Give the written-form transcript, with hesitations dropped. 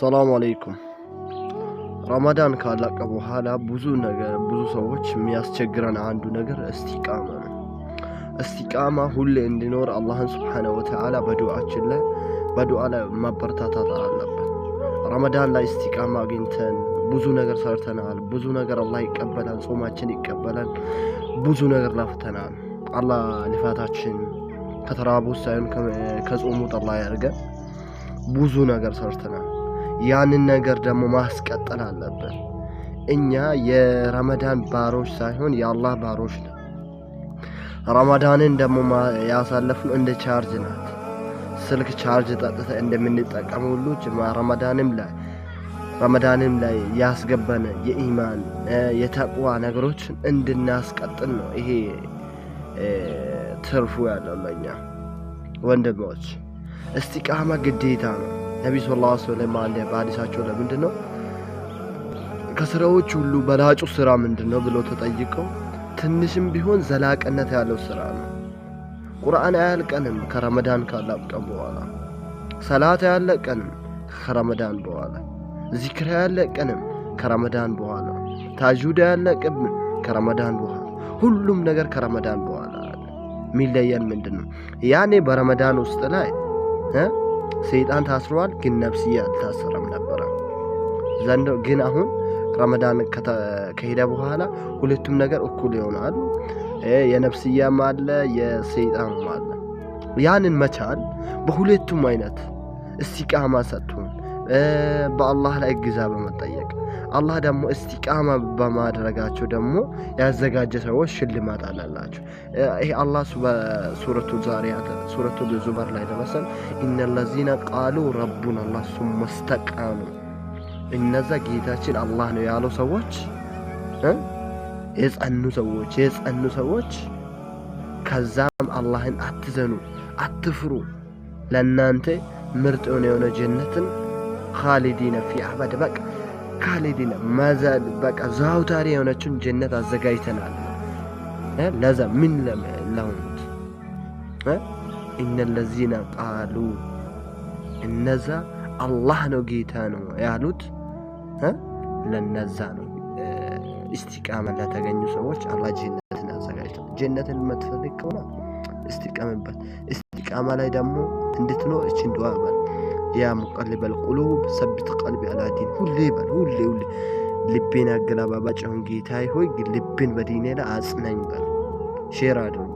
ሰላም አለይኩም። ረመዳን ካለቀ በኋላ ብዙ ሰዎች የሚያስቸግረን አንዱ ነገር እስቲቃማ ነው። እስቲቃማ ሁሌ እንዲኖር አላህን ሱብሓነሁ ወተዓላ በዱዓ ላይ ማበረታታት አለብን። ረመዳን ላይ እስቲቃማ አግኝተን ብዙ ነገር ሰርተናል። ብዙ ነገር አላህ ይቀበላል፣ ጾማችን ይቀበላል። ብዙ ነገር ለፍተናል። አላህ ልፋታችን ከተራቡ ሳይሆን ከጾሙት አላህ ያድርገን። ብዙ ነገር ሰርተናል። ያንን ነገር ደግሞ ማስቀጠል አለብን። እኛ የረመዳን ባሮች ሳይሆን የአላህ ባሮች ነን። ረመዳንን ደግሞ ያሳለፍነው እንደ ቻርጅ ናት። ስልክ ቻርጅ ጠጥተን እንደምንጠቀም ሁሉ ረመዳንም ላይ ያስገባን የኢማን የተቅዋ ነገሮችን እንድናስቀጥል ነው። ይሄ ትርፉ ያለው ለኛ ወንድሞች። እስቲቃማ ግዴታ ነው። ነብዩ ሰለላሁ ዐለይሂ ወሰለም በሐዲሳቸው ለምንድነው ከስራዎች ሁሉ በላጩ ስራ ምንድነው ብለው ተጠይቀው ትንሽም ቢሆን ዘላቂነት ያለው ስራ ነው። ቁርአን አያልቀንም ከረመዳን ካለቀ በኋላ፣ ሰላት አያልቀንም ከረመዳን በኋላ፣ ዚክር አያልቀንም ከረመዳን በኋላ፣ ታጁድ አያልቀንም ከረመዳን በኋላ። ሁሉም ነገር ከረመዳን በኋላ ሚለየን ምንድነው? ያኔ በረመዳን ውስጥ ላይ ሰይጣን ታስሯል፣ ግን ነፍስያ አልታሰረም ነበር። ዘንድሮ ግን አሁን ረመዳን ከሄደ በኋላ ሁለቱም ነገር እኩል ይሆናል። የነፍስያም አለ የሰይጣንም አለ። ያንን መቻል በሁለቱም አይነት እስቲቃማ ሰጥቶን በአላህ ላይ እገዛ በመጠየቅ አላህ ደግሞ እስቲቃማ በማድረጋቸው ደግሞ ያዘጋጀ ሰዎች ሽልማት አላቸው። ይሄ አላህ ሱረቱል ዙመር ላይ ለምሳሌ ኢነለዚነ ቃሉ ረቡና አላህ ሱመ እስተቃሙ፣ እነዛ ጌታችን አላህ ነው ያለው ሰዎች የጸኑ ሰዎች ከዛም አላህን አትዘኑ፣ አትፍሩ፣ ለእናንተ ምርጥ የሆነ ጀነትን ኻሊዲነ ፊሃ አበደ በቃ ካሊዲና ማዛል በቃ ዛውታሪ የሆነችን ጀነት አዘጋጅተናል። ለዛ ምን ለሁት ኢነለዚነ ቃሉ እነዛ አላህ ነው ጌታ ነው ያሉት ለነዛ ነው እስቲቃማ ለተገኙ ሰዎች አላህ ጀነትን አዘጋጅቷል። ጀነትን የምትፈልግ ከሆነ እስቲቃማበት። እስቲቃማ ላይ ደግሞ እንድትኖር እቺን ዱዓ በል ያ ሙቀልበል ቁሉብ ሰብት ቀልቢ አላ ዲን። ሁሌ ልቤን አገላባባጭውን ጌታዬ ሆይ ልቤን በዲኔ ላይ አጽናኝ በል። ሼር አድርጉ።